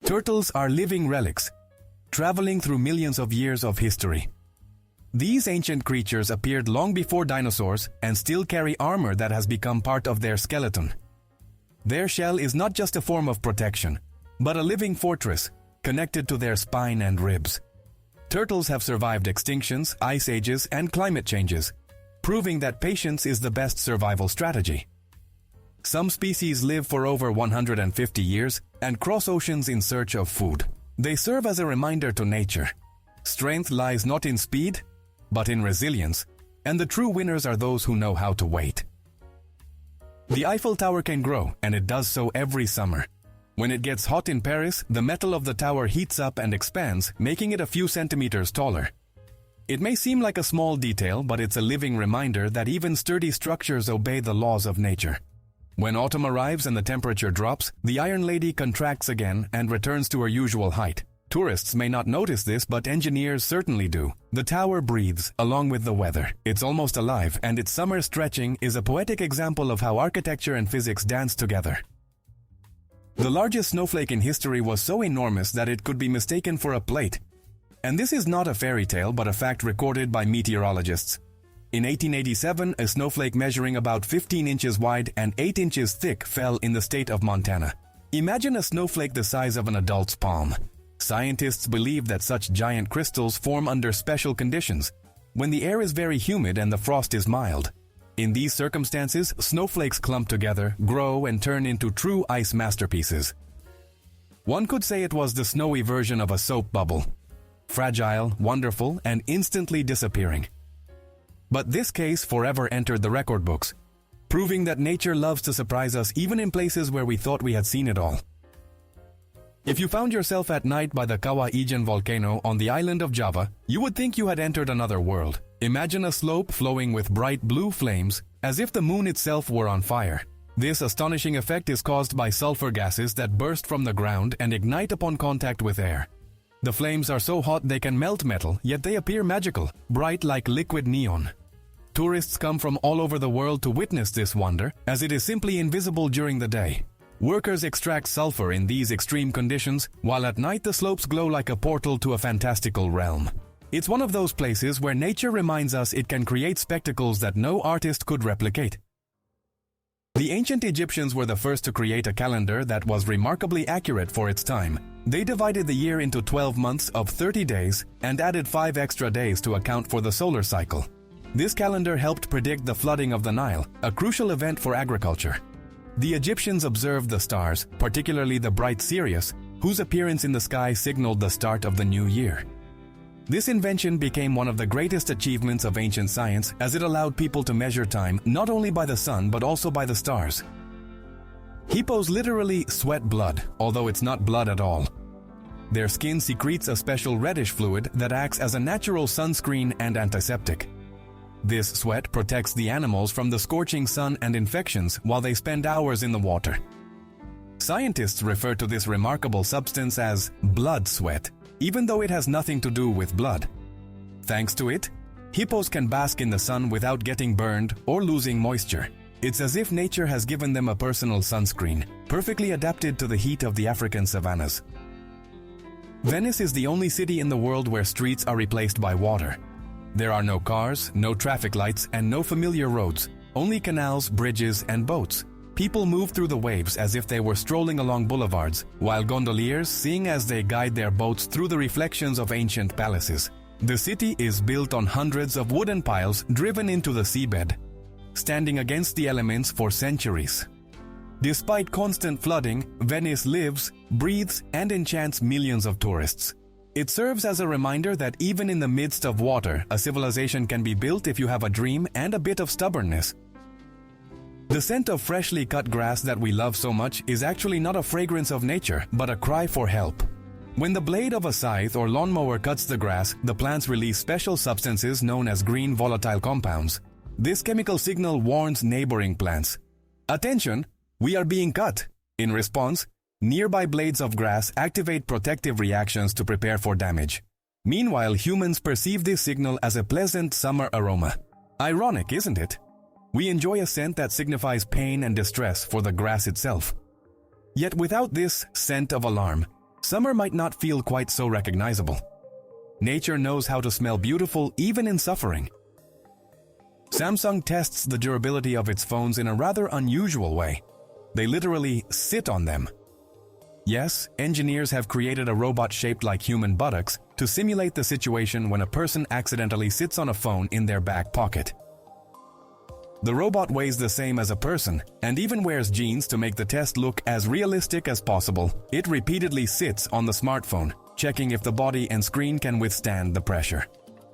Turtles are living relics, traveling through millions of years of history. These ancient creatures appeared long before dinosaurs and still carry armor that has become part of their skeleton. Their shell is not just a form of protection, but a living fortress connected to their spine and ribs. Turtles have survived extinctions, ice ages, and climate changes, proving that patience is the best survival strategy. Some species live for over 150 years and cross oceans in search of food. They serve as a reminder to nature. Strength lies not in speed, but in resilience, and the true winners are those who know how to wait. The Eiffel Tower can grow, and it does so every summer. When it gets hot in Paris, the metal of the tower heats up and expands, making it a few centimeters taller. It may seem like a small detail, but it's a living reminder that even sturdy structures obey the laws of nature. When autumn arrives and the temperature drops, the Iron Lady contracts again and returns to her usual height. Tourists may not notice this, but engineers certainly do. The tower breathes along with the weather. It's almost alive, and its summer stretching is a poetic example of how architecture and physics dance together. The largest snowflake in history was so enormous that it could be mistaken for a plate. And this is not a fairy tale, but a fact recorded by meteorologists. In 1887, a snowflake measuring about 15 inches wide and 8 inches thick fell in the state of Montana. Imagine a snowflake the size of an adult's palm. Scientists believe that such giant crystals form under special conditions, when the air is very humid and the frost is mild. In these circumstances, snowflakes clump together, grow, and turn into true ice masterpieces. One could say it was the snowy version of a soap bubble. Fragile, wonderful, and instantly disappearing. But this case forever entered the record books, proving that nature loves to surprise us even in places where we thought we had seen it all. If you found yourself at night by the Kawah Ijen volcano on the island of Java, you would think you had entered another world. Imagine a slope flowing with bright blue flames, as if the moon itself were on fire. This astonishing effect is caused by sulfur gases that burst from the ground and ignite upon contact with air. The flames are so hot they can melt metal, yet they appear magical, bright like liquid neon. Tourists come from all over the world to witness this wonder, as it is simply invisible during the day. Workers extract sulfur in these extreme conditions, while at night the slopes glow like a portal to a fantastical realm. It's one of those places where nature reminds us it can create spectacles that no artist could replicate. The ancient Egyptians were the first to create a calendar that was remarkably accurate for its time. They divided the year into 12 months of 30 days and added 5 extra days to account for the solar cycle. This calendar helped predict the flooding of the Nile, a crucial event for agriculture. The Egyptians observed the stars, particularly the bright Sirius, whose appearance in the sky signaled the start of the new year. This invention became one of the greatest achievements of ancient science, as it allowed people to measure time not only by the sun but also by the stars. Hippos literally sweat blood, although it's not blood at all. Their skin secretes a special reddish fluid that acts as a natural sunscreen and antiseptic. This sweat protects the animals from the scorching sun and infections while they spend hours in the water. Scientists refer to this remarkable substance as blood sweat, even though it has nothing to do with blood. Thanks to it, hippos can bask in the sun without getting burned or losing moisture. It's as if nature has given them a personal sunscreen, perfectly adapted to the heat of the African savannas. Venice is the only city in the world where streets are replaced by water. There are no cars, no traffic lights, and no familiar roads, only canals, bridges, and boats. People move through the waves as if they were strolling along boulevards, while gondoliers sing as they guide their boats through the reflections of ancient palaces. The city is built on hundreds of wooden piles driven into the seabed, standing against the elements for centuries. Despite constant flooding, Venice lives, breathes, and enchants millions of tourists. It serves as a reminder that even in the midst of water, a civilization can be built if you have a dream and a bit of stubbornness. The scent of freshly cut grass that we love so much is actually not a fragrance of nature, but a cry for help. When the blade of a scythe or lawnmower cuts the grass, the plants release special substances known as green volatile compounds. This chemical signal warns neighboring plants. Attention, we are being cut. In response, nearby blades of grass activate protective reactions to prepare for damage. Meanwhile, humans perceive this signal as a pleasant summer aroma. Ironic, isn't it? We enjoy a scent that signifies pain and distress for the grass itself. Yet without this scent of alarm, Summer might not feel quite so recognizable. Nature knows how to smell beautiful even in suffering. Samsung tests the durability of its phones in a rather unusual way. They literally sit on them. Yes, engineers have created a robot shaped like human buttocks to simulate the situation when a person accidentally sits on a phone in their back pocket. The robot weighs the same as a person and even wears jeans to make the test look as realistic as possible. It repeatedly sits on the smartphone, checking if the body and screen can withstand the pressure.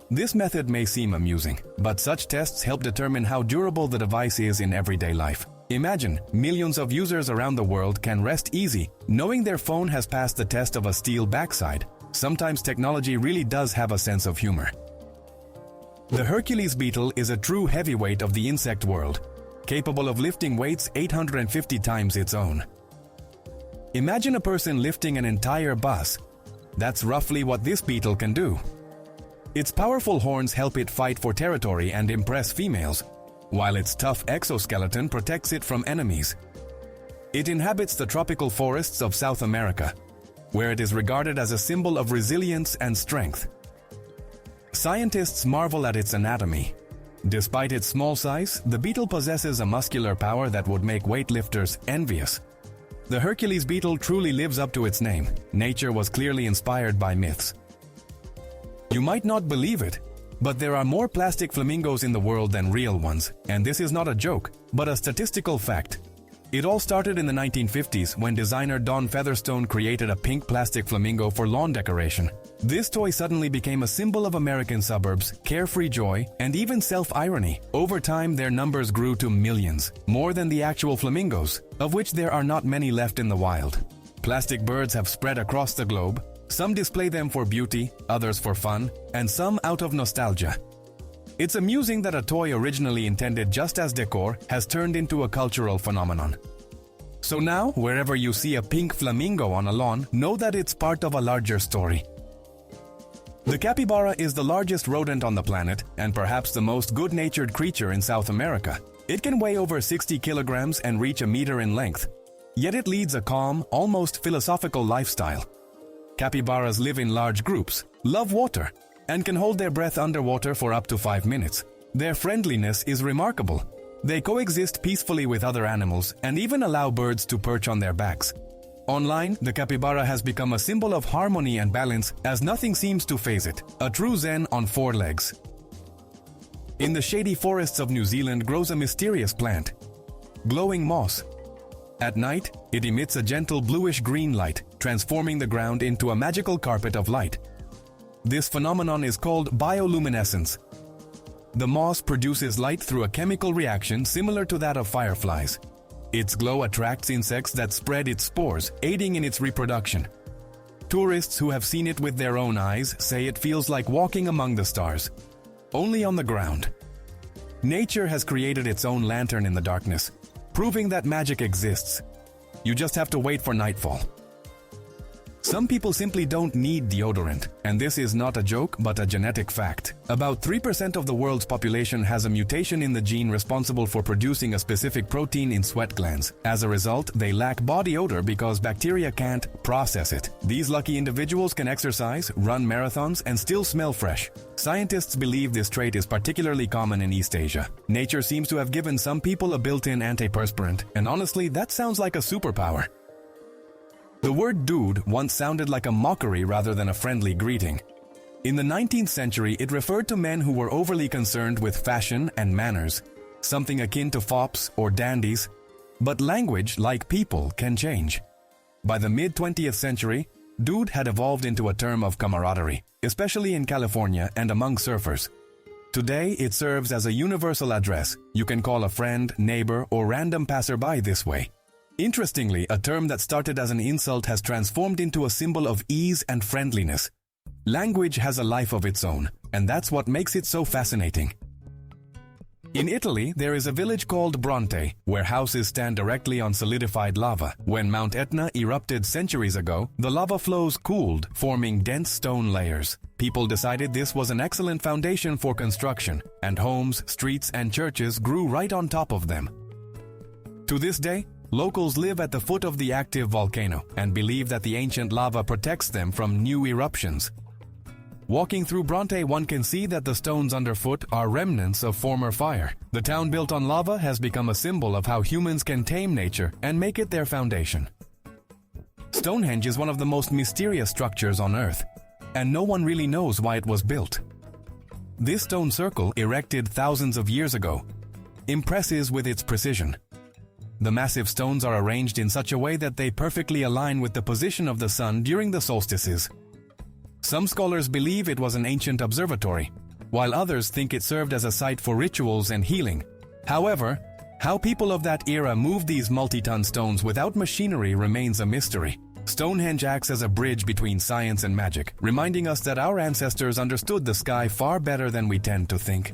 This method may seem amusing, but such tests help determine how durable the device is in everyday life. Imagine, millions of users around the world can rest easy, knowing their phone has passed the test of a steel backside. Sometimes technology really does have a sense of humor. The Hercules beetle is a true heavyweight of the insect world, capable of lifting weights 850 times its own. Imagine a person lifting an entire bus. That's roughly what this beetle can do. Its powerful horns help it fight for territory and impress females, while its tough exoskeleton protects it from enemies. It inhabits the tropical forests of South America, where it is regarded as a symbol of resilience and strength. Scientists marvel at its anatomy. Despite its small size, the beetle possesses a muscular power that would make weightlifters envious. The Hercules beetle truly lives up to its name. Nature was clearly inspired by myths. You might not believe it, but there are more plastic flamingos in the world than real ones, and this is not a joke, but a statistical fact. It all started in the 1950s when designer Don Featherstone created a pink plastic flamingo for lawn decoration. This toy suddenly became a symbol of American suburbs, carefree joy, and even self-irony. Over time, their numbers grew to millions, more than the actual flamingos, of which there are not many left in the wild. Plastic birds have spread across the globe. Some display them for beauty, others for fun, and some out of nostalgia. It's amusing that a toy originally intended just as decor has turned into a cultural phenomenon. So now, wherever you see a pink flamingo on a lawn, know that it's part of a larger story. The capybara is the largest rodent on the planet and perhaps the most good-natured creature in South America. It can weigh over 60 kilograms and reach a meter in length. Yet it leads a calm, almost philosophical lifestyle. Capybaras live in large groups, love water, and can hold their breath underwater for up to 5 minutes. Their friendliness is remarkable. They coexist peacefully with other animals and even allow birds to perch on their backs. Online, the capybara has become a symbol of harmony and balance as nothing seems to faze it, a true zen on 4 legs. In the shady forests of New Zealand grows a mysterious plant, glowing moss. At night, it emits a gentle bluish-green light, transforming the ground into a magical carpet of light. This phenomenon is called bioluminescence. The moss produces light through a chemical reaction similar to that of fireflies. Its glow attracts insects that spread its spores, aiding in its reproduction. Tourists who have seen it with their own eyes say it feels like walking among the stars, only on the ground. Nature has created its own lantern in the darkness, proving that magic exists. You just have to wait for nightfall. Some people simply don't need deodorant, and this is not a joke but a genetic fact. About 3% of the world's population has a mutation in the gene responsible for producing a specific protein in sweat glands. As a result, they lack body odor because bacteria can't process it. These lucky individuals can exercise, run marathons, and still smell fresh. Scientists believe this trait is particularly common in East Asia. Nature seems to have given some people a built-in antiperspirant, and honestly, that sounds like a superpower. The word dude once sounded like a mockery rather than a friendly greeting. In the 19th century, it referred to men who were overly concerned with fashion and manners, something akin to fops or dandies. But language, like people, can change. By the mid-20th century, dude had evolved into a term of camaraderie, especially in California and among surfers. Today, it serves as a universal address. You can call a friend, neighbor, or random passerby this way. Interestingly, a term that started as an insult has transformed into a symbol of ease and friendliness. Language has a life of its own, and that's what makes it so fascinating. In Italy, there is a village called Bronte, where houses stand directly on solidified lava. When Mount Etna erupted centuries ago, the lava flows cooled, forming dense stone layers. People decided this was an excellent foundation for construction, and homes, streets, and churches grew right on top of them. To this day, Locals live at the foot of the active volcano and believe that the ancient lava protects them from new eruptions. Walking through Bronte, one can see that the stones underfoot are remnants of former fire. The town built on lava has become a symbol of how humans can tame nature and make it their foundation. Stonehenge is one of the most mysterious structures on Earth, and no one really knows why it was built. This stone circle, erected thousands of years ago, impresses with its precision. The massive stones are arranged in such a way that they perfectly align with the position of the sun during the solstices. Some scholars believe it was an ancient observatory, while others think it served as a site for rituals and healing. However, how people of that era moved these multi-ton stones without machinery remains a mystery. Stonehenge acts as a bridge between science and magic, reminding us that our ancestors understood the sky far better than we tend to think.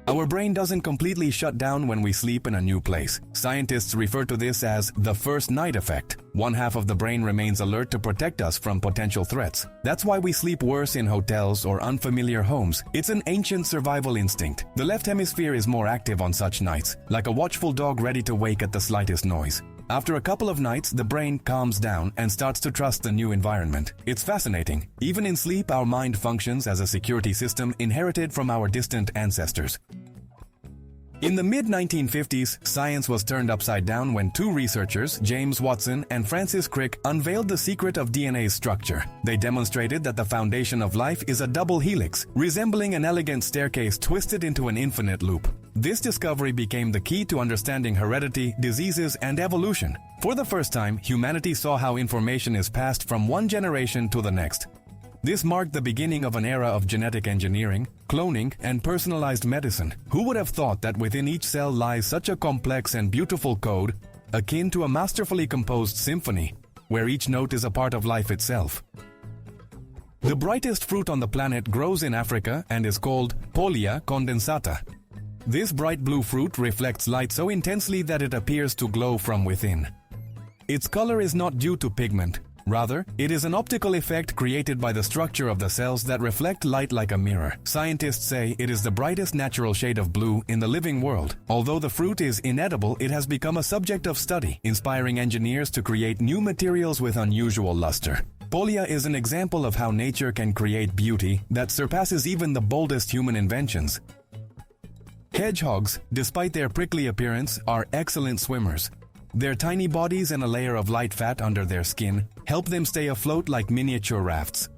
Our brain doesn't completely shut down when we sleep in a new place. Scientists refer to this as the first night effect. One half of the brain remains alert to protect us from potential threats. That's why we sleep worse in hotels or unfamiliar homes. It's an ancient survival instinct. The left hemisphere is more active on such nights, like a watchful dog ready to wake at the slightest noise. After a couple of nights, the brain calms down and starts to trust the new environment. It's fascinating. Even in sleep, our mind functions as a security system inherited from our distant ancestors. In the mid-1950s, science was turned upside down when two researchers, James Watson and Francis Crick, unveiled the secret of DNA's structure. They demonstrated that the foundation of life is a double helix, resembling an elegant staircase twisted into an infinite loop. This discovery became the key to understanding heredity, diseases, and evolution. For the first time, humanity saw how information is passed from one generation to the next. This marked the beginning of an era of genetic engineering, cloning, and personalized medicine. Who would have thought that within each cell lies such a complex and beautiful code, akin to a masterfully composed symphony, where each note is a part of life itself? The brightest fruit on the planet grows in Africa and is called Pollia condensata. This bright blue fruit reflects light so intensely that it appears to glow from within. Its color is not due to pigment. Rather, it is an optical effect created by the structure of the cells that reflect light like a mirror. Scientists say it is the brightest natural shade of blue in the living world. Although the fruit is inedible, it has become a subject of study, inspiring engineers to create new materials with unusual luster. Pollia is an example of how nature can create beauty that surpasses even the boldest human inventions. Hedgehogs, despite their prickly appearance, are excellent swimmers. Their tiny bodies and a layer of light fat under their skin help them stay afloat like miniature rafts.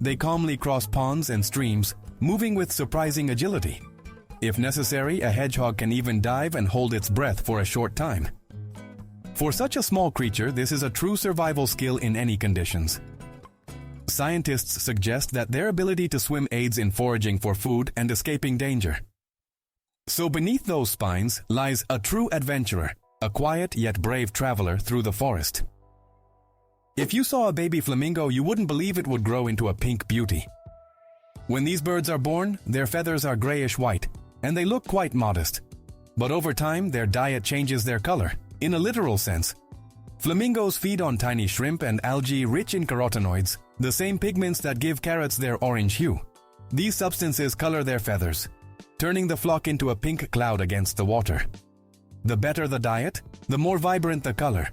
They calmly cross ponds and streams, moving with surprising agility. If necessary, a hedgehog can even dive and hold its breath for a short time. For such a small creature, this is a true survival skill in any conditions. Scientists suggest that their ability to swim aids in foraging for food and escaping danger. So beneath those spines lies a true adventurer, a quiet yet brave traveler through the forest. If you saw a baby flamingo, you wouldn't believe it would grow into a pink beauty. When these birds are born, their feathers are grayish-white, and they look quite modest. But over time, their diet changes their color, in a literal sense. Flamingos feed on tiny shrimp and algae rich in carotenoids, the same pigments that give carrots their orange hue. These substances color their feathers, turning the flock into a pink cloud against the water. The better the diet, the more vibrant the color.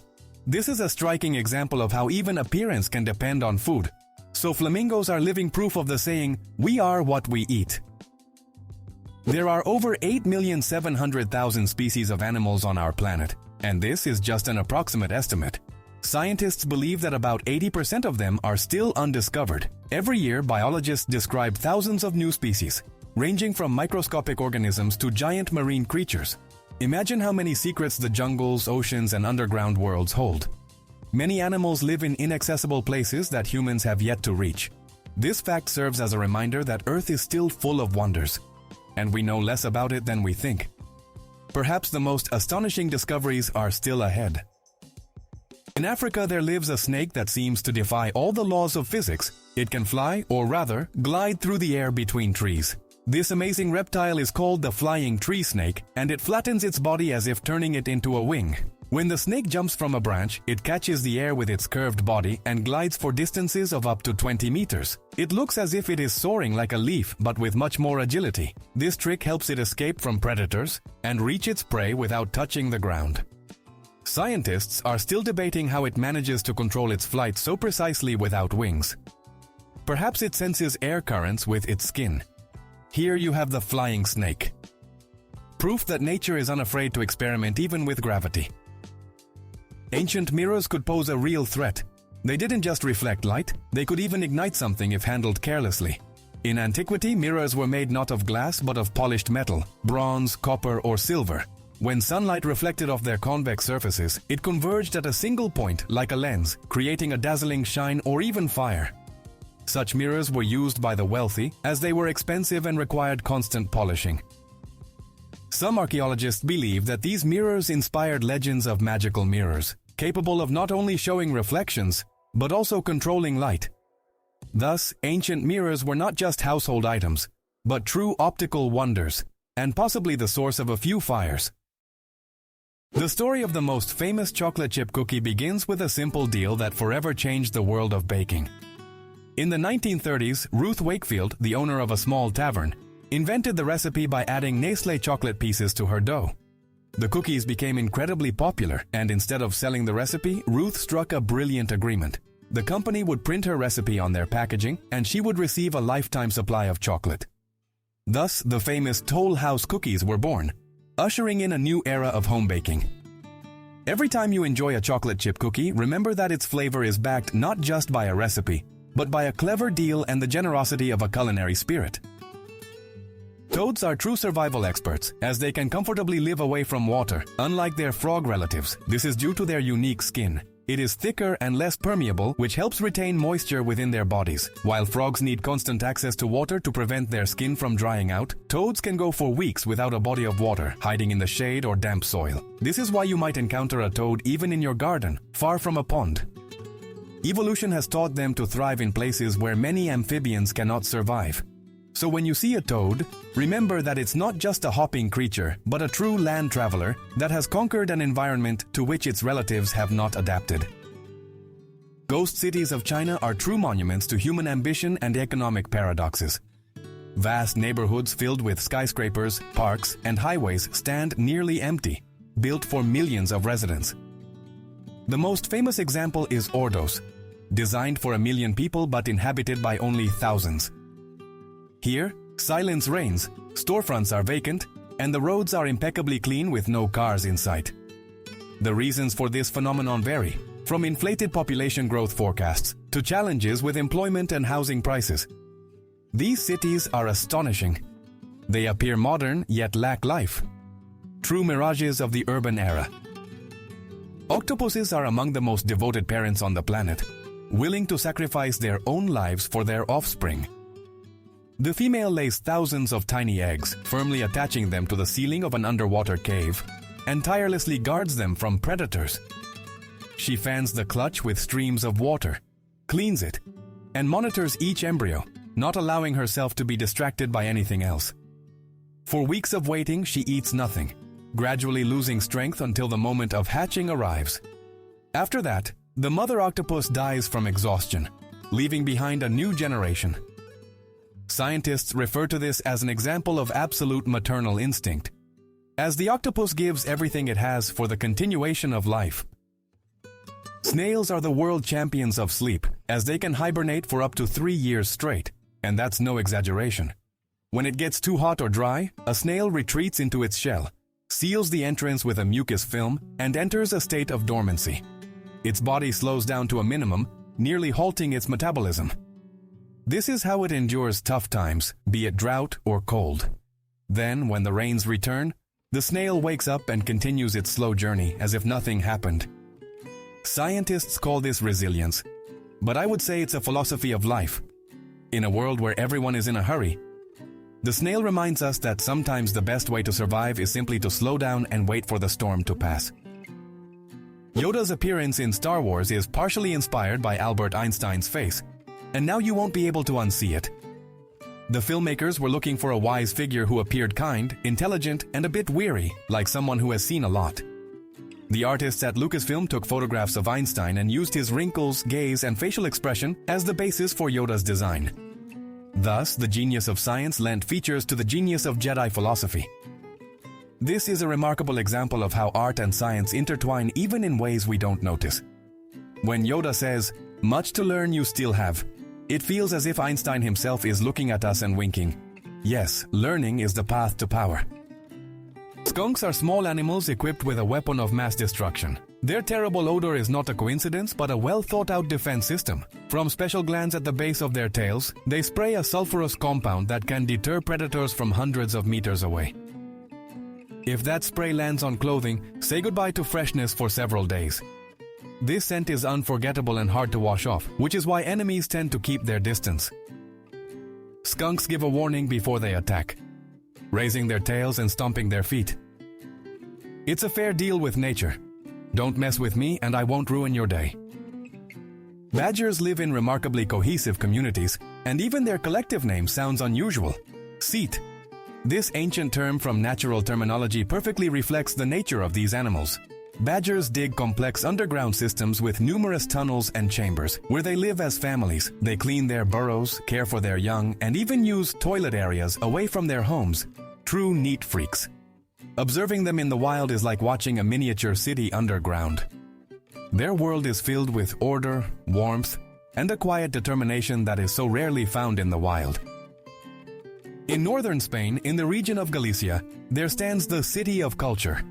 This is a striking example of how even appearance can depend on food. So flamingos are living proof of the saying, "We are what we eat." There are over 8,700,000 species of animals on our planet, and this is just an approximate estimate. Scientists believe that about 80% of them are still undiscovered. Every year, biologists describe thousands of new species, ranging from microscopic organisms to giant marine creatures. Imagine how many secrets the jungles, oceans, and underground worlds hold. Many animals live in inaccessible places that humans have yet to reach. This fact serves as a reminder that Earth is still full of wonders, and we know less about it than we think. Perhaps the most astonishing discoveries are still ahead. In Africa, there lives a snake that seems to defy all the laws of physics. It can fly, or rather, glide through the air between trees. This amazing reptile is called the flying tree snake, and it flattens its body as if turning it into a wing. When the snake jumps from a branch, it catches the air with its curved body and glides for distances of up to 20 meters. It looks as if it is soaring like a leaf, but with much more agility. This trick helps it escape from predators and reach its prey without touching the ground. Scientists are still debating how it manages to control its flight so precisely without wings. Perhaps it senses air currents with its skin. Here you have the flying snake. Proof that nature is unafraid to experiment even with gravity. Ancient mirrors could pose a real threat. They didn't just reflect light, they could even ignite something if handled carelessly. In antiquity, mirrors were made not of glass but of polished metal, bronze, copper, or silver. When sunlight reflected off their convex surfaces, it converged at a single point like a lens, creating a dazzling shine or even fire. Such mirrors were used by the wealthy as they were expensive and required constant polishing. Some archaeologists believe that these mirrors inspired legends of magical mirrors, capable of not only showing reflections, but also controlling light. Thus, ancient mirrors were not just household items, but true optical wonders, and possibly the source of a few fires. The story of the most famous chocolate chip cookie begins with a simple deal that forever changed the world of baking. In the 1930s, Ruth Wakefield, the owner of a small tavern, invented the recipe by adding Nestlé chocolate pieces to her dough. The cookies became incredibly popular, and instead of selling the recipe, Ruth struck a brilliant agreement. The company would print her recipe on their packaging, and she would receive a lifetime supply of chocolate. Thus, the famous Toll House cookies were born, ushering in a new era of home baking. Every time you enjoy a chocolate chip cookie, remember that its flavor is backed not just by a recipe, but by a clever deal and the generosity of a culinary spirit. Toads are true survival experts, as they can comfortably live away from water, unlike their frog relatives. This is due to their unique skin. It is thicker and less permeable, which helps retain moisture within their bodies. While frogs need constant access to water to prevent their skin from drying out, toads can go for weeks without a body of water, hiding in the shade or damp soil. This is why you might encounter a toad even in your garden, far from a pond. Evolution has taught them to thrive in places where many amphibians cannot survive. So when you see a toad, remember that it's not just a hopping creature, but a true land traveler that has conquered an environment to which its relatives have not adapted. Ghost cities of China are true monuments to human ambition and economic paradoxes. Vast neighborhoods filled with skyscrapers, parks, and highways stand nearly empty, built for millions of residents. The most famous example is Ordos, designed for 1 million people but inhabited by only thousands. Here, silence reigns, storefronts are vacant, and the roads are impeccably clean with no cars in sight. The reasons for this phenomenon vary, from inflated population growth forecasts to challenges with employment and housing prices. These cities are astonishing. They appear modern yet lack life. True mirages of the urban era. Octopuses are among the most devoted parents on the planet, willing to sacrifice their own lives for their offspring. The female lays thousands of tiny eggs, firmly attaching them to the ceiling of an underwater cave, and tirelessly guards them from predators. She fans the clutch with streams of water, cleans it, and monitors each embryo, not allowing herself to be distracted by anything else. For weeks of waiting, she eats nothing, gradually losing strength until the moment of hatching arrives. After that, the mother octopus dies from exhaustion, leaving behind a new generation. Scientists refer to this as an example of absolute maternal instinct, as the octopus gives everything it has for the continuation of life. Snails are the world champions of sleep, as they can hibernate for up to 3 years straight, and that's no exaggeration. When it gets too hot or dry, a snail retreats into its shell, seals the entrance with a mucus film, and enters a state of dormancy. Its body slows down to a minimum, nearly halting its metabolism. This is how it endures tough times, be it drought or cold. Then, when the rains return, the snail wakes up and continues its slow journey as if nothing happened. Scientists call this resilience, but I would say it's a philosophy of life. In a world where everyone is in a hurry, the snail reminds us that sometimes the best way to survive is simply to slow down and wait for the storm to pass. Yoda's appearance in Star Wars is partially inspired by Albert Einstein's face, and now you won't be able to unsee it. The filmmakers were looking for a wise figure who appeared kind, intelligent, and a bit weary, like someone who has seen a lot. The artists at Lucasfilm took photographs of Einstein and used his wrinkles, gaze, and facial expression as the basis for Yoda's design. Thus, the genius of science lent features to the genius of Jedi philosophy. This is a remarkable example of how art and science intertwine even in ways we don't notice. When Yoda says, "Much to learn you still have," it feels as if Einstein himself is looking at us and winking. Yes, learning is the path to power. Skunks are small animals equipped with a weapon of mass destruction. Their terrible odor is not a coincidence but a well-thought-out defense system. From special glands at the base of their tails, they spray a sulfurous compound that can deter predators from hundreds of meters away. If that spray lands on clothing, say goodbye to freshness for several days. This scent is unforgettable and hard to wash off, which is why enemies tend to keep their distance. Skunks give a warning before they attack, raising their tails and stomping their feet. It's a fair deal with nature. Don't mess with me and I won't ruin your day. Badgers live in remarkably cohesive communities, and even their collective name sounds unusual. Seat. This ancient term from natural terminology perfectly reflects the nature of these animals. Badgers dig complex underground systems with numerous tunnels and chambers, where they live as families. They clean their burrows, care for their young, and even use toilet areas away from their homes. True neat freaks. Observing them in the wild is like watching a miniature city underground. Their world is filled with order, warmth, and a quiet determination that is so rarely found in the wild. In northern Spain, in the region of Galicia, there stands the City of Culture,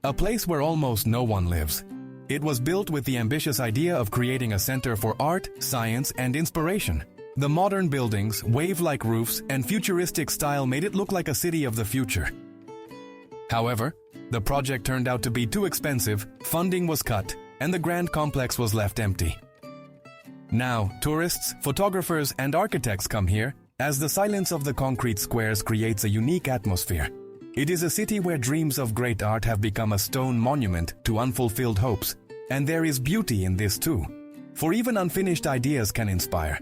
a place where almost no one lives. It was built with the ambitious idea of creating a center for art, science, and inspiration. The modern buildings, wave-like roofs, and futuristic style made it look like a city of the future. However, the project turned out to be too expensive, funding was cut, and the grand complex was left empty. Now, tourists, photographers, and architects come here, as the silence of the concrete squares creates a unique atmosphere. It is a city where dreams of great art have become a stone monument to unfulfilled hopes, and there is beauty in this too, for even unfinished ideas can inspire.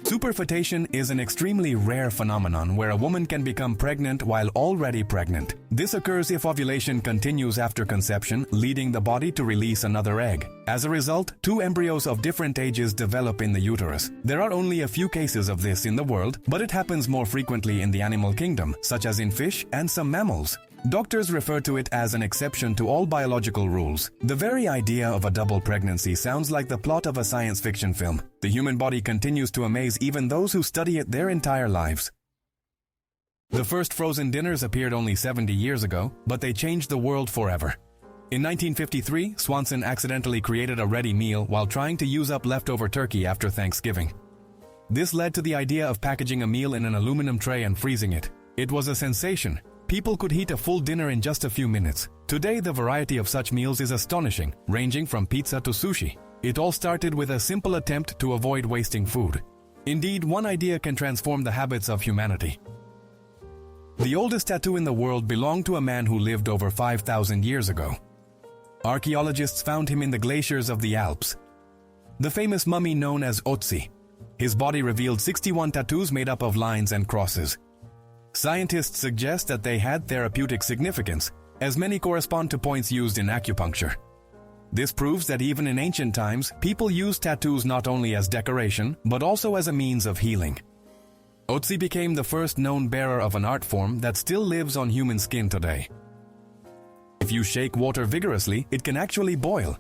Superfetation is an extremely rare phenomenon where a woman can become pregnant while already pregnant. This occurs if ovulation continues after conception, leading the body to release another egg. As a result, two embryos of different ages develop in the uterus. There are only a few cases of this in the world, but it happens more frequently in the animal kingdom, such as in fish and some mammals. Doctors refer to it as an exception to all biological rules. The very idea of a double pregnancy sounds like the plot of a science fiction film. The human body continues to amaze even those who study it their entire lives. The first frozen dinners appeared only 70 years ago, but they changed the world forever. In 1953, Swanson accidentally created a ready meal while trying to use up leftover turkey after Thanksgiving. This led to the idea of packaging a meal in an aluminum tray and freezing it. It was a sensation. People could heat a full dinner in just a few minutes. Today, the variety of such meals is astonishing, ranging from pizza to sushi. It all started with a simple attempt to avoid wasting food. Indeed, one idea can transform the habits of humanity. The oldest tattoo in the world belonged to a man who lived over 5,000 years ago. Archaeologists found him in the glaciers of the Alps. The famous mummy known as Otzi. His body revealed 61 tattoos made up of lines and crosses. Scientists suggest that they had therapeutic significance, as many correspond to points used in acupuncture. This proves that even in ancient times, people used tattoos not only as decoration, but also as a means of healing. Otzi became the first known bearer of an art form that still lives on human skin today. If you shake water vigorously, it can actually boil.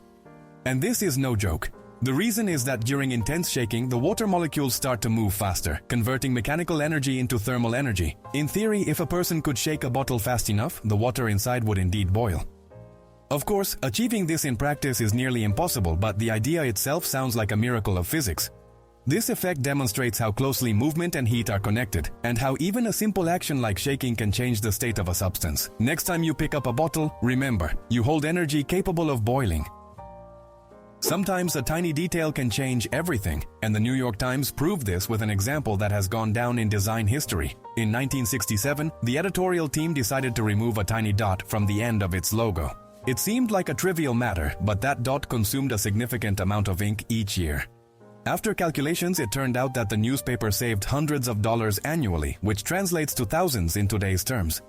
And this is no joke. The reason is that during intense shaking, the water molecules start to move faster, converting mechanical energy into thermal energy. In theory, if a person could shake a bottle fast enough, the water inside would indeed boil. Of course, achieving this in practice is nearly impossible, but the idea itself sounds like a miracle of physics. This effect demonstrates how closely movement and heat are connected, and how even a simple action like shaking can change the state of a substance. Next time you pick up a bottle, remember, you hold energy capable of boiling. Sometimes a tiny detail can change everything, and the New York Times proved this with an example that has gone down in design history. In 1967, the editorial team decided to remove a tiny dot from the end of its logo. It seemed like a trivial matter, but that dot consumed a significant amount of ink each year. After calculations, it turned out that the newspaper saved hundreds of dollars annually, which translates to thousands in today's terms.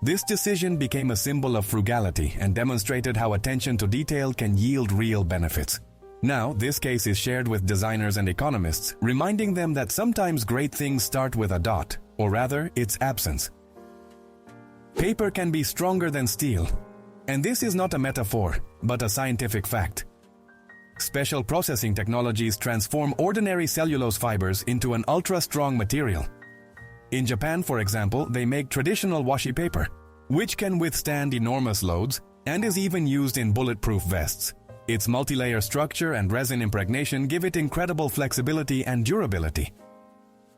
This decision became a symbol of frugality and demonstrated how attention to detail can yield real benefits. Now, this case is shared with designers and economists, reminding them that sometimes great things start with a dot, or rather, its absence. Paper can be stronger than steel. And this is not a metaphor, but a scientific fact. Special processing technologies transform ordinary cellulose fibers into an ultra-strong material. In Japan, for example, they make traditional washi paper, which can withstand enormous loads and is even used in bulletproof vests. Its multi-layer structure and resin impregnation give it incredible flexibility and durability.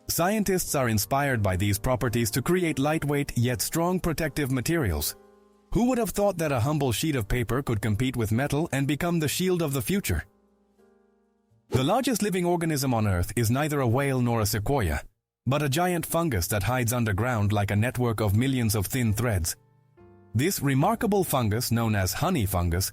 Scientists are inspired by these properties to create lightweight yet strong protective materials. Who would have thought that a humble sheet of paper could compete with metal and become the shield of the future? The largest living organism on Earth is neither a whale nor a sequoia, but a giant fungus that hides underground like a network of millions of thin threads. This remarkable fungus, known as honey fungus,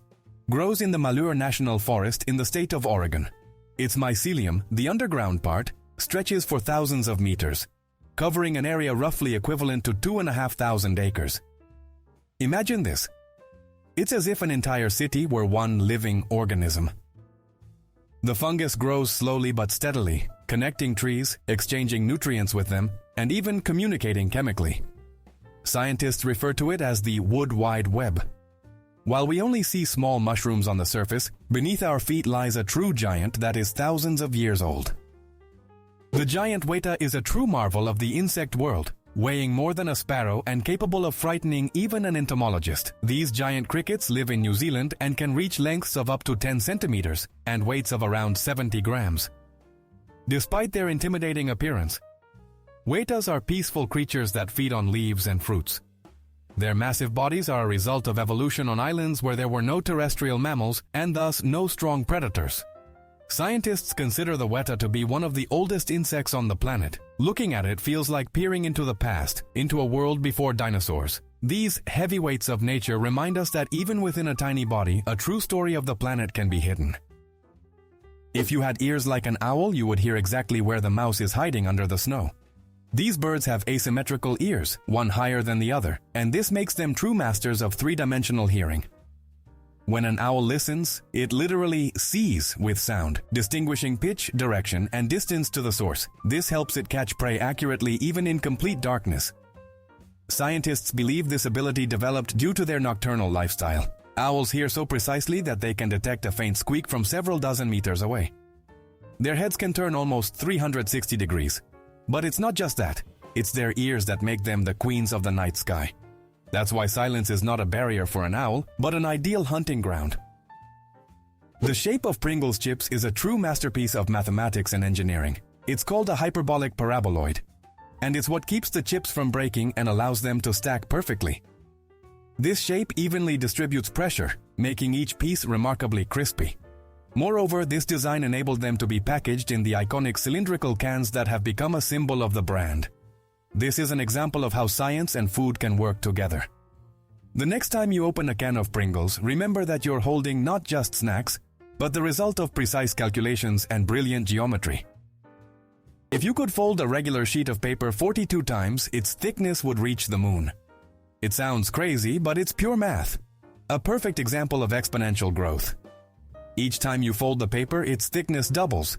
grows in the Malheur National Forest in the state of Oregon. Its mycelium, the underground part, stretches for thousands of meters, covering an area roughly equivalent to 2,500 acres. Imagine this. It's as if an entire city were one living organism. The fungus grows slowly but steadily, connecting trees, exchanging nutrients with them, and even communicating chemically. Scientists refer to it as the wood wide web. While we only see small mushrooms on the surface, beneath our feet lies a true giant that is thousands of years old. The giant weta is a true marvel of the insect world, weighing more than a sparrow and capable of frightening even an entomologist. These giant crickets live in New Zealand and can reach lengths of up to 10 centimeters and weights of around 70 grams. Despite their intimidating appearance, wetas are peaceful creatures that feed on leaves and fruits. Their massive bodies are a result of evolution on islands where there were no terrestrial mammals and thus no strong predators. Scientists consider the weta to be one of the oldest insects on the planet. Looking at it feels like peering into the past, into a world before dinosaurs. These heavyweights of nature remind us that even within a tiny body, a true story of the planet can be hidden. If you had ears like an owl, you would hear exactly where the mouse is hiding under the snow. These birds have asymmetrical ears, one higher than the other, and this makes them true masters of three-dimensional hearing. When an owl listens, it literally sees with sound, distinguishing pitch, direction, and distance to the source. This helps it catch prey accurately even in complete darkness. Scientists believe this ability developed due to their nocturnal lifestyle. Owls hear so precisely that they can detect a faint squeak from several dozen meters away. Their heads can turn almost 360 degrees. But it's not just that. It's their ears that make them the queens of the night sky. That's why silence is not a barrier for an owl, but an ideal hunting ground. The shape of Pringles chips is a true masterpiece of mathematics and engineering. It's called a hyperbolic paraboloid, and it's what keeps the chips from breaking and allows them to stack perfectly. This shape evenly distributes pressure, making each piece remarkably crispy. Moreover, this design enabled them to be packaged in the iconic cylindrical cans that have become a symbol of the brand. This is an example of how science and food can work together. The next time you open a can of Pringles, remember that you're holding not just snacks, but the result of precise calculations and brilliant geometry. If you could fold a regular sheet of paper 42 times, its thickness would reach the moon. It sounds crazy, but it's pure math. A perfect example of exponential growth. Each time you fold the paper, its thickness doubles.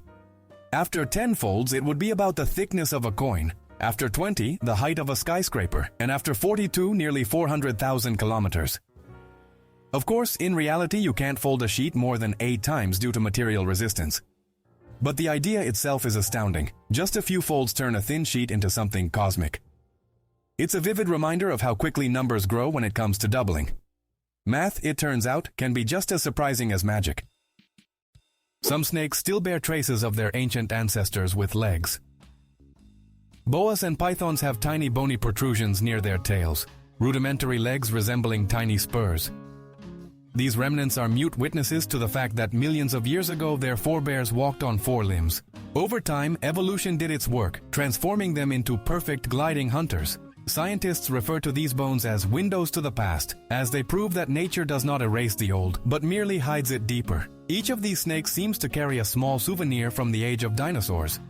After 10 folds, it would be about the thickness of a coin. After 20, the height of a skyscraper. And after 42, nearly 400,000 kilometers. Of course, in reality, you can't fold a sheet more than 8 times due to material resistance. But the idea itself is astounding. Just a few folds turn a thin sheet into something cosmic. It's a vivid reminder of how quickly numbers grow when it comes to doubling. Math, it turns out, can be just as surprising as magic. Some snakes still bear traces of their ancient ancestors with legs. Boas and pythons have tiny bony protrusions near their tails, rudimentary legs resembling tiny spurs. These remnants are mute witnesses to the fact that millions of years ago their forebears walked on 4 limbs. Over time, evolution did its work, transforming them into perfect gliding hunters. Scientists refer to these bones as windows to the past, as they prove that nature does not erase the old, but merely hides it deeper. Each of these snakes seems to carry a small souvenir from the age of dinosaurs.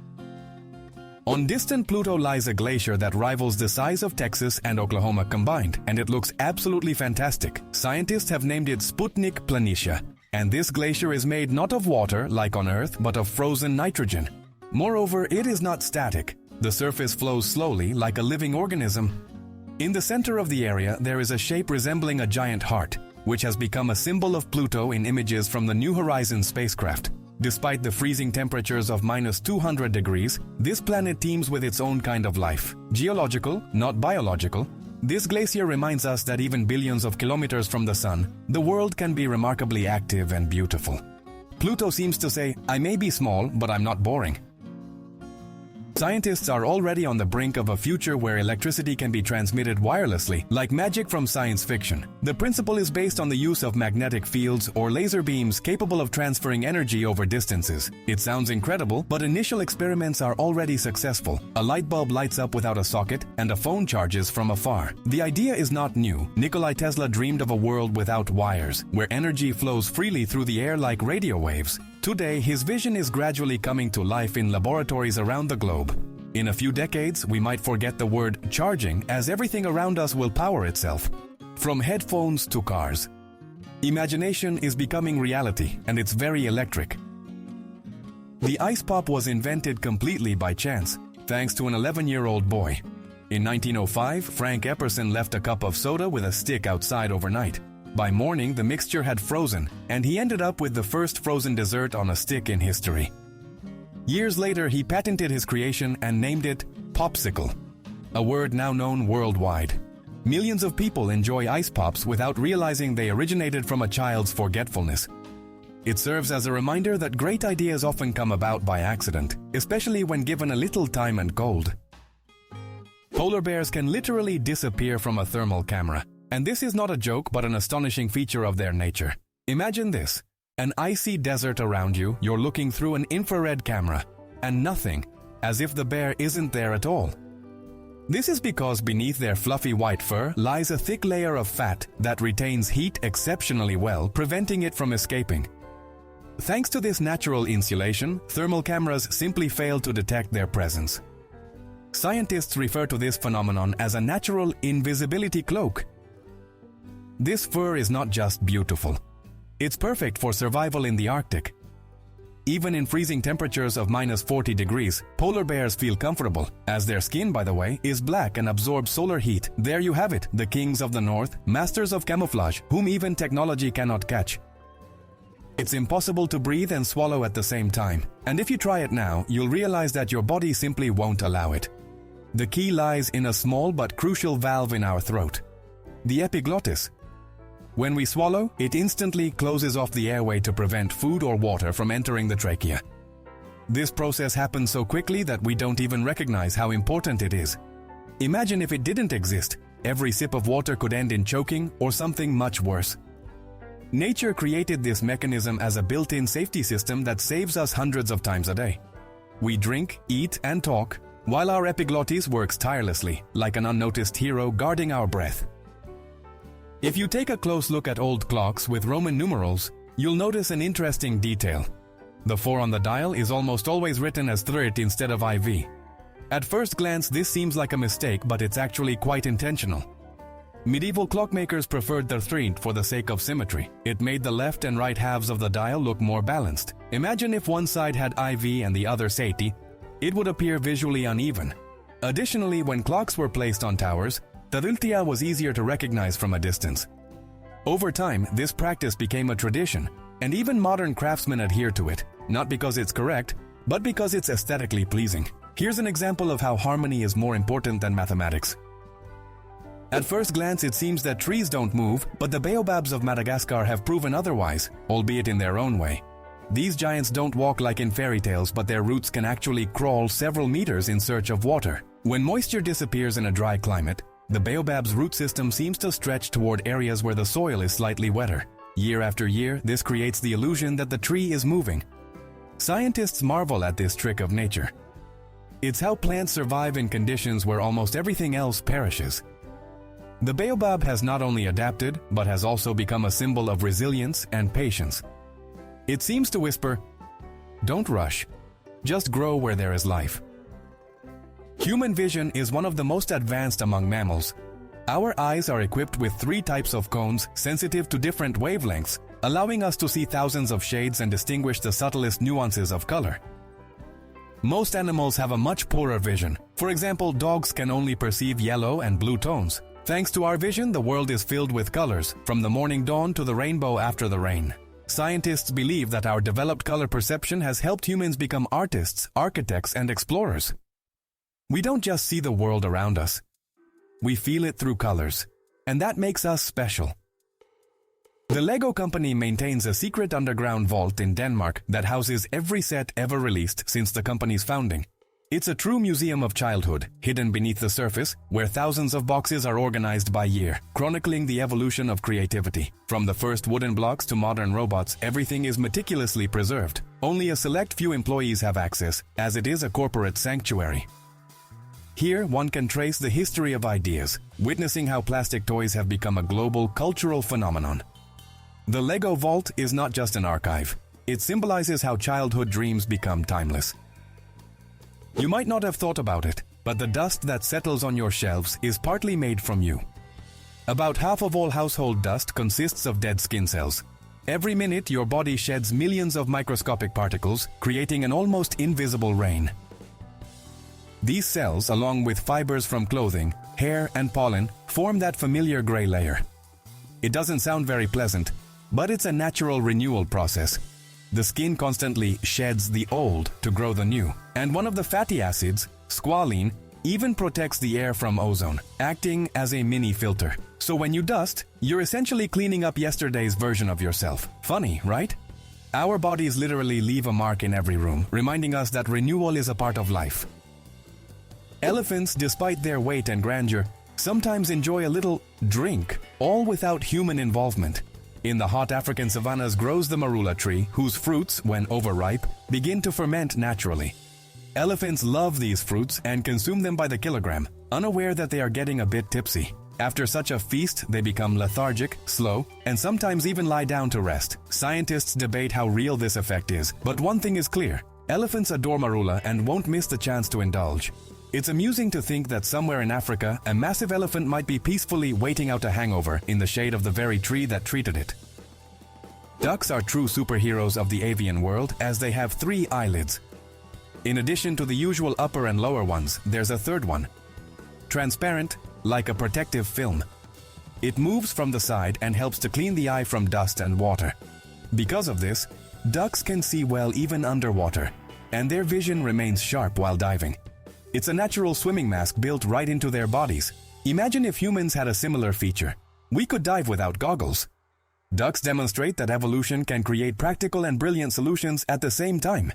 On distant Pluto lies a glacier that rivals the size of Texas and Oklahoma combined, and it looks absolutely fantastic. Scientists have named it Sputnik Planitia, and this glacier is made not of water, like on Earth, but of frozen nitrogen. Moreover, it is not static. The surface flows slowly, like a living organism. In the center of the area, there is a shape resembling a giant heart, which has become a symbol of Pluto in images from the New Horizons spacecraft. Despite the freezing temperatures of -200 degrees, this planet teems with its own kind of life. Geological, not biological. This glacier reminds us that even billions of kilometers from the sun, the world can be remarkably active and beautiful. Pluto seems to say, I may be small, but I'm not boring. Scientists are already on the brink of a future where electricity can be transmitted wirelessly, like magic from science fiction. The principle is based on the use of magnetic fields or laser beams capable of transferring energy over distances. It sounds incredible, but initial experiments are already successful. A light bulb lights up without a socket, and a phone charges from afar. The idea is not new. Nikola Tesla dreamed of a world without wires, where energy flows freely through the air like radio waves. Today, his vision is gradually coming to life in laboratories around the globe. In a few decades, we might forget the word charging, as everything around us will power itself. From headphones to cars. Imagination is becoming reality, and it's very electric. The ice pop was invented completely by chance, thanks to an 11-year-old boy. In 1905, Frank Epperson left a cup of soda with a stick outside overnight. By morning, the mixture had frozen, and he ended up with the first frozen dessert on a stick in history. Years later, he patented his creation and named it popsicle, a word now known worldwide. Millions of people enjoy ice pops without realizing they originated from a child's forgetfulness. It serves as a reminder that great ideas often come about by accident, especially when given a little time and cold. Polar bears can literally disappear from a thermal camera. And this is not a joke, but an astonishing feature of their nature. Imagine this. An icy desert around you, you're looking through an infrared camera, and nothing, as if the bear isn't there at all. This is because beneath their fluffy white fur lies a thick layer of fat that retains heat exceptionally well, preventing it from escaping. Thanks to this natural insulation, thermal cameras simply fail to detect their presence. Scientists refer to this phenomenon as a natural invisibility cloak. This fur is not just beautiful. It's perfect for survival in the Arctic. Even in freezing temperatures of -40 degrees, polar bears feel comfortable, as their skin, by the way, is black and absorbs solar heat. There you have it, the kings of the north, masters of camouflage, whom even technology cannot catch. It's impossible to breathe and swallow at the same time, and if you try it now, you'll realize that your body simply won't allow it. The key lies in a small but crucial valve in our throat, the epiglottis. When we swallow, it instantly closes off the airway to prevent food or water from entering the trachea. This process happens so quickly that we don't even recognize how important it is. Imagine if it didn't exist. Every sip of water could end in choking or something much worse. Nature created this mechanism as a built-in safety system that saves us hundreds of times a day. We drink, eat, and talk, while our epiglottis works tirelessly, like an unnoticed hero guarding our breath. If you take a close look at old clocks with Roman numerals, you'll notice an interesting detail. The 4 on the dial is almost always written as 30 instead of IV. At first glance, this seems like a mistake, but it's actually quite intentional. Medieval clockmakers preferred the 3 for the sake of symmetry. It made the left and right halves of the dial look more balanced. Imagine if one side had IV and the other 30, it would appear visually uneven. Additionally, when clocks were placed on towers, Tarultia was easier to recognize from a distance. Over time, this practice became a tradition, and even modern craftsmen adhere to it, not because it's correct, but because it's aesthetically pleasing. Here's an example of how harmony is more important than mathematics. At first glance, it seems that trees don't move, but the baobabs of Madagascar have proven otherwise, albeit in their own way. These giants don't walk like in fairy tales, but their roots can actually crawl several meters in search of water. When moisture disappears in a dry climate, the baobab's root system seems to stretch toward areas where the soil is slightly wetter. Year after year, this creates the illusion that the tree is moving. Scientists marvel at this trick of nature. It's how plants survive in conditions where almost everything else perishes. The baobab has not only adapted, but has also become a symbol of resilience and patience. It seems to whisper, "Don't rush. Just grow where there is life." Human vision is one of the most advanced among mammals. Our eyes are equipped with 3 types of cones sensitive to different wavelengths, allowing us to see thousands of shades and distinguish the subtlest nuances of color. Most animals have a much poorer vision. For example, dogs can only perceive yellow and blue tones. Thanks to our vision, the world is filled with colors, from the morning dawn to the rainbow after the rain. Scientists believe that our developed color perception has helped humans become artists, architects, and explorers. We don't just see the world around us. We feel it through colors, and that makes us special. The Lego company maintains a secret underground vault in Denmark that houses every set ever released since the company's founding. It's a true museum of childhood, hidden beneath the surface, where thousands of boxes are organized by year, chronicling the evolution of creativity. From the first wooden blocks to modern robots, everything is meticulously preserved. Only a select few employees have access, as it is a corporate sanctuary. Here, one can trace the history of ideas, witnessing how plastic toys have become a global cultural phenomenon. The Lego Vault is not just an archive. It symbolizes how childhood dreams become timeless. You might not have thought about it, but the dust that settles on your shelves is partly made from you. About half of all household dust consists of dead skin cells. Every minute, your body sheds millions of microscopic particles, creating an almost invisible rain. These cells, along with fibers from clothing, hair, and pollen, form that familiar gray layer. It doesn't sound very pleasant, but it's a natural renewal process. The skin constantly sheds the old to grow the new. And one of the fatty acids, squalene, even protects the air from ozone, acting as a mini filter. So when you dust, you're essentially cleaning up yesterday's version of yourself. Funny, right? Our bodies literally leave a mark in every room, reminding us that renewal is a part of life. Elephants, despite their weight and grandeur, sometimes enjoy a little drink, all without human involvement. In the hot African savannas grows the marula tree, whose fruits, when overripe, begin to ferment naturally. Elephants love these fruits and consume them by the kilogram, unaware that they are getting a bit tipsy. After such a feast, they become lethargic, slow, and sometimes even lie down to rest. Scientists debate how real this effect is, but one thing is clear: elephants adore marula and won't miss the chance to indulge. It's amusing to think that somewhere in Africa, a massive elephant might be peacefully waiting out a hangover in the shade of the very tree that treated it. Ducks are true superheroes of the avian world, as they have 3 eyelids. In addition to the usual upper and lower ones, there's a third one. Transparent, like a protective film. It moves from the side and helps to clean the eye from dust and water. Because of this, ducks can see well even underwater, and their vision remains sharp while diving. It's a natural swimming mask built right into their bodies. Imagine if humans had a similar feature. We could dive without goggles. Ducks demonstrate that evolution can create practical and brilliant solutions at the same time.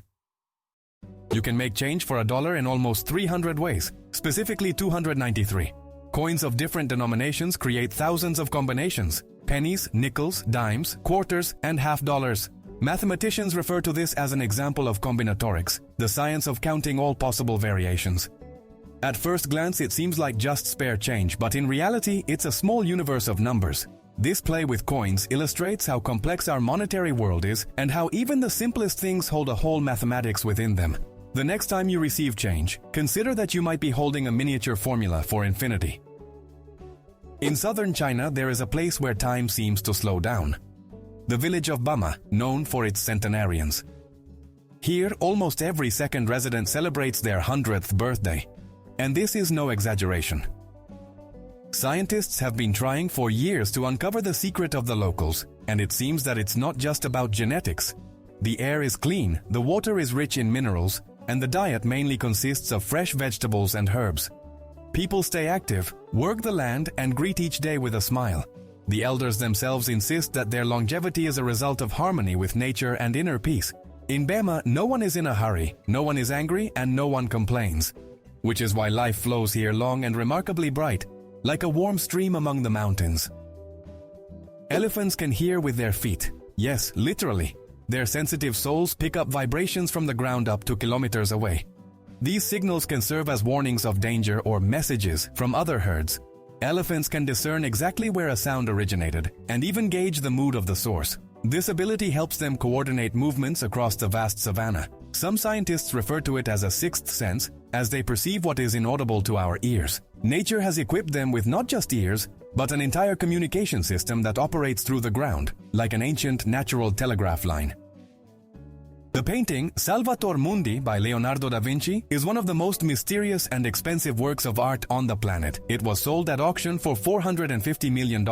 You can make change for $1 in almost 300 ways, specifically 293. Coins of different denominations create thousands of combinations: pennies, nickels, dimes, quarters, and half dollars. Mathematicians refer to this as an example of combinatorics, the science of counting all possible variations. At first glance, it seems like just spare change, but in reality, it's a small universe of numbers. This play with coins illustrates how complex our monetary world is and how even the simplest things hold a whole mathematics within them. The next time you receive change, consider that you might be holding a miniature formula for infinity. In southern China, there is a place where time seems to slow down. The village of Bama, known for its centenarians. Here, almost every second resident celebrates their 100th birthday. And this is no exaggeration. Scientists have been trying for years to uncover the secret of the locals, and it seems that it's not just about genetics. The air is clean, the water is rich in minerals, and the diet mainly consists of fresh vegetables and herbs. People stay active, work the land, and greet each day with a smile. The elders themselves insist that their longevity is a result of harmony with nature and inner peace. In Bama, no one is in a hurry, no one is angry, and no one complains. Which is why life flows here long and remarkably bright, like a warm stream among the mountains. Elephants can hear with their feet. Yes, literally. Their sensitive soles pick up vibrations from the ground up to kilometers away. These signals can serve as warnings of danger or messages from other herds. Elephants can discern exactly where a sound originated and even gauge the mood of the source. This ability helps them coordinate movements across the vast savanna. Some scientists refer to it as a sixth sense, as they perceive what is inaudible to our ears. Nature has equipped them with not just ears, but an entire communication system that operates through the ground, like an ancient natural telegraph line. The painting Salvator Mundi by Leonardo da Vinci is one of the most mysterious and expensive works of art on the planet. It was sold at auction for $450 million,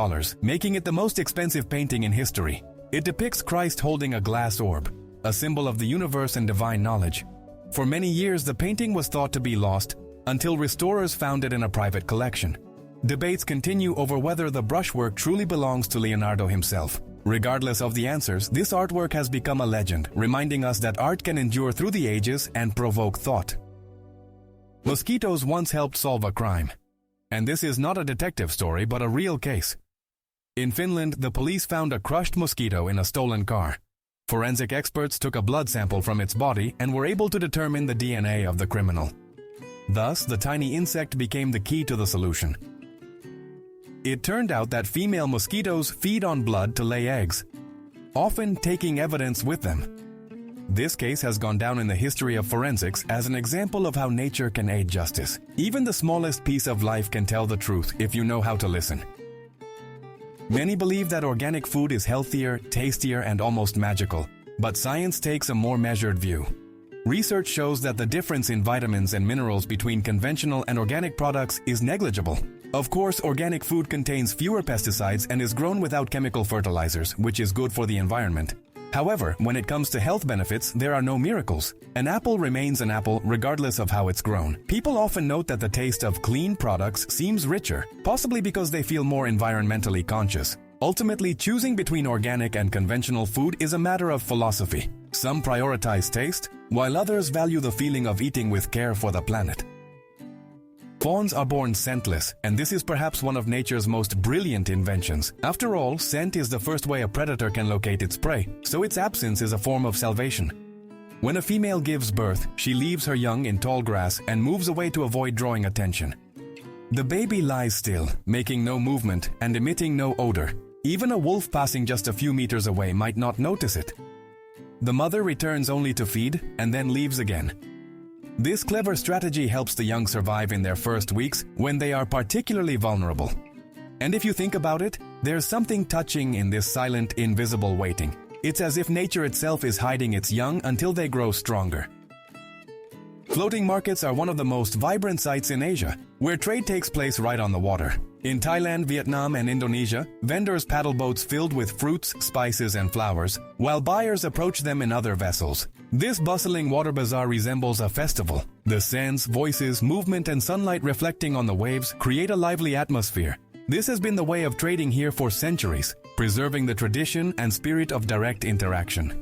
making it the most expensive painting in history. It depicts Christ holding a glass orb, a symbol of the universe and divine knowledge. For many years, the painting was thought to be lost until restorers found it in a private collection. Debates continue over whether the brushwork truly belongs to Leonardo himself. Regardless of the answers, this artwork has become a legend, reminding us that art can endure through the ages and provoke thought. Mosquitoes once helped solve a crime. And this is not a detective story, but a real case. In Finland, the police found a crushed mosquito in a stolen car. Forensic experts took a blood sample from its body and were able to determine the DNA of the criminal. Thus, the tiny insect became the key to the solution. It turned out that female mosquitoes feed on blood to lay eggs, often taking evidence with them. This case has gone down in the history of forensics as an example of how nature can aid justice. Even the smallest piece of life can tell the truth if you know how to listen. Many believe that organic food is healthier, tastier, and almost magical, but science takes a more measured view. Research shows that the difference in vitamins and minerals between conventional and organic products is negligible. Of course, organic food contains fewer pesticides and is grown without chemical fertilizers, which is good for the environment. However, when it comes to health benefits, there are no miracles. An apple remains an apple regardless of how it's grown. People often note that the taste of clean products seems richer, possibly because they feel more environmentally conscious. Ultimately, choosing between organic and conventional food is a matter of philosophy. Some prioritize taste, while others value the feeling of eating with care for the planet. Fawns are born scentless, and this is perhaps one of nature's most brilliant inventions. After all, scent is the first way a predator can locate its prey, so its absence is a form of salvation. When a female gives birth, she leaves her young in tall grass and moves away to avoid drawing attention. The baby lies still, making no movement and emitting no odor. Even a wolf passing just a few meters away might not notice it. The mother returns only to feed and then leaves again. This clever strategy helps the young survive in their first weeks when they are particularly vulnerable. And if you think about it, there's something touching in this silent, invisible waiting. It's as if nature itself is hiding its young until they grow stronger. Floating markets are one of the most vibrant sites in Asia, where trade takes place right on the water. In Thailand, Vietnam, and Indonesia, vendors paddle boats filled with fruits, spices, and flowers, while buyers approach them in other vessels. This bustling water bazaar resembles a festival. The scents, voices, movement, and sunlight reflecting on the waves create a lively atmosphere. This has been the way of trading here for centuries, preserving the tradition and spirit of direct interaction.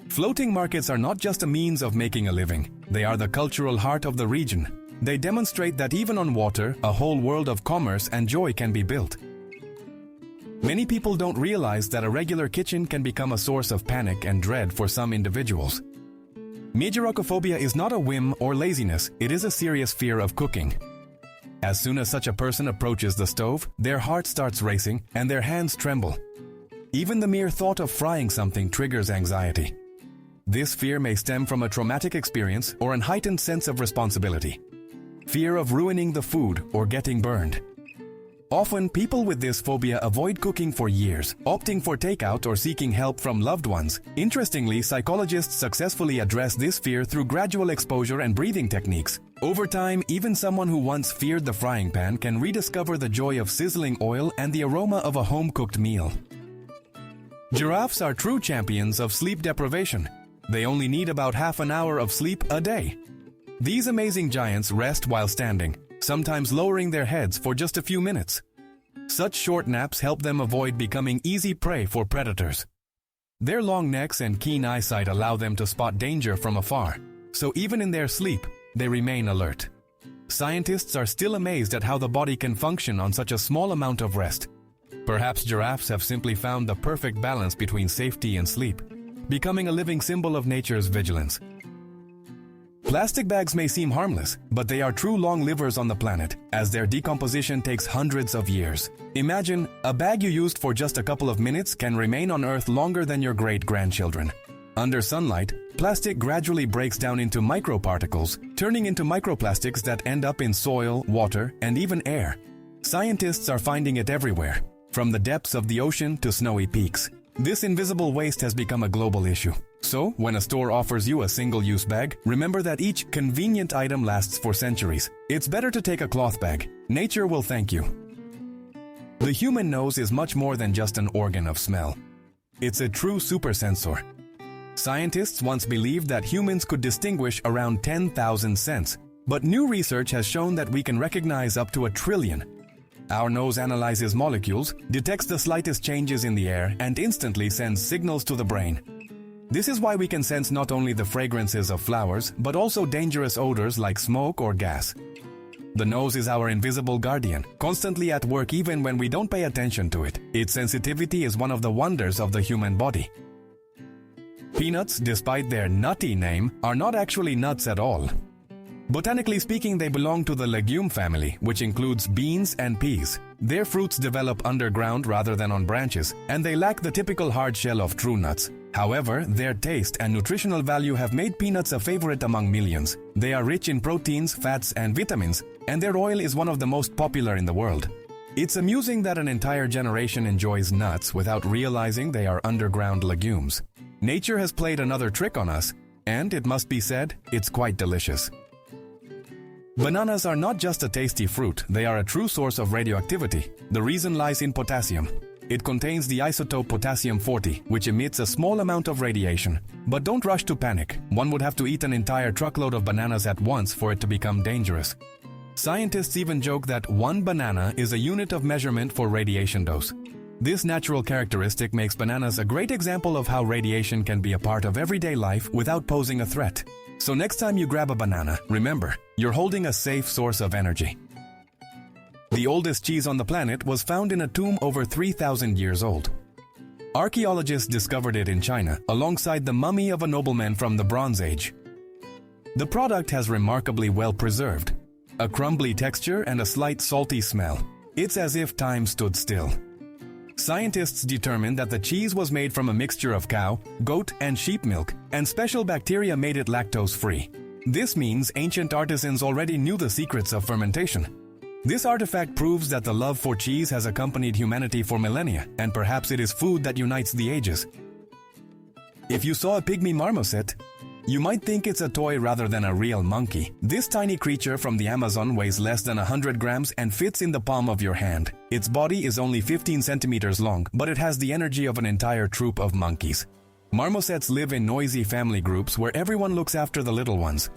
Floating markets are not just a means of making a living. They are the cultural heart of the region. They demonstrate that even on water, a whole world of commerce and joy can be built. Many people don't realize that a regular kitchen can become a source of panic and dread for some individuals. Megarocophobia is not a whim or laziness, it is a serious fear of cooking. As soon as such a person approaches the stove, their heart starts racing and their hands tremble. Even the mere thought of frying something triggers anxiety. This fear may stem from a traumatic experience or an heightened sense of responsibility. Fear of ruining the food or getting burned. Often, people with this phobia avoid cooking for years, opting for takeout or seeking help from loved ones. Interestingly, psychologists successfully address this fear through gradual exposure and breathing techniques. Over time, even someone who once feared the frying pan can rediscover the joy of sizzling oil and the aroma of a home-cooked meal. Giraffes are true champions of sleep deprivation. They only need about half an hour of sleep a day. These amazing giants rest while standing, sometimes lowering their heads for just a few minutes. Such short naps help them avoid becoming easy prey for predators. Their long necks and keen eyesight allow them to spot danger from afar, so even in their sleep, they remain alert. Scientists are still amazed at how the body can function on such a small amount of rest. Perhaps giraffes have simply found the perfect balance between safety and sleep, becoming a living symbol of nature's vigilance. Plastic bags may seem harmless, but they are true long livers on the planet, as their decomposition takes hundreds of years. Imagine, a bag you used for just a couple of minutes can remain on Earth longer than your great-grandchildren. Under sunlight, plastic gradually breaks down into microparticles, turning into microplastics that end up in soil, water, and even air. Scientists are finding it everywhere, from the depths of the ocean to snowy peaks. This invisible waste has become a global issue. So, when a store offers you a single-use bag, remember that each convenient item lasts for centuries. It's better to take a cloth bag. Nature will thank you. The human nose is much more than just an organ of smell. It's a true supersensor. Scientists once believed that humans could distinguish around 10,000 scents, but new research has shown that we can recognize up to 1 trillion. Our nose analyzes molecules, detects the slightest changes in the air, and instantly sends signals to the brain. This is why we can sense not only the fragrances of flowers, but also dangerous odors like smoke or gas. The nose is our invisible guardian, constantly at work even when we don't pay attention to it. Its sensitivity is one of the wonders of the human body. Peanuts, despite their nutty name, are not actually nuts at all. Botanically speaking, they belong to the legume family, which includes beans and peas. Their fruits develop underground rather than on branches, and they lack the typical hard shell of true nuts. However, their taste and nutritional value have made peanuts a favorite among millions. They are rich in proteins, fats, and vitamins, and their oil is one of the most popular in the world. It's amusing that an entire generation enjoys nuts without realizing they are underground legumes. Nature has played another trick on us, and it must be said, it's quite delicious. Bananas are not just a tasty fruit, they are a true source of radioactivity. The reason lies in potassium. It contains the isotope potassium-40, which emits a small amount of radiation. But don't rush to panic. One would have to eat an entire truckload of bananas at once for it to become dangerous. Scientists even joke that 1 banana is a unit of measurement for radiation dose. This natural characteristic makes bananas a great example of how radiation can be a part of everyday life without posing a threat. So next time you grab a banana, remember, you're holding a safe source of energy. The oldest cheese on the planet was found in a tomb over 3,000 years old. Archaeologists discovered it in China, alongside the mummy of a nobleman from the Bronze Age. The product has remarkably well preserved. A crumbly texture and a slight salty smell. It's as if time stood still. Scientists determined that the cheese was made from a mixture of cow, goat, and sheep milk, and special bacteria made it lactose-free. This means ancient artisans already knew the secrets of fermentation. This artifact proves that the love for cheese has accompanied humanity for millennia, and perhaps it is food that unites the ages. If you saw a pygmy marmoset, you might think it's a toy rather than a real monkey. This tiny creature from the Amazon weighs less than 100 grams and fits in the palm of your hand. Its body is only 15 centimeters long, but it has the energy of an entire troop of monkeys. Marmosets live in noisy family groups where everyone looks after the little ones.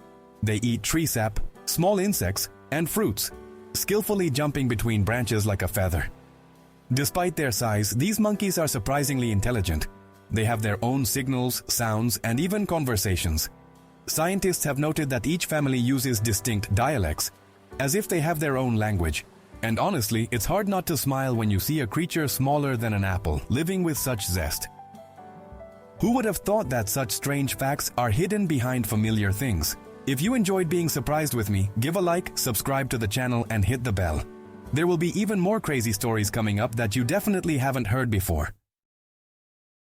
They eat tree sap, small insects, and fruits, skillfully jumping between branches like a feather. Despite their size, these monkeys are surprisingly intelligent. They have their own signals, sounds, and even conversations. Scientists have noted that each family uses distinct dialects, as if they have their own language. And honestly, it's hard not to smile when you see a creature smaller than an apple living with such zest. Who would have thought that such strange facts are hidden behind familiar things? If you enjoyed being surprised with me, give a like, subscribe to the channel, and hit the bell. There will be even more crazy stories coming up that you definitely haven't heard before.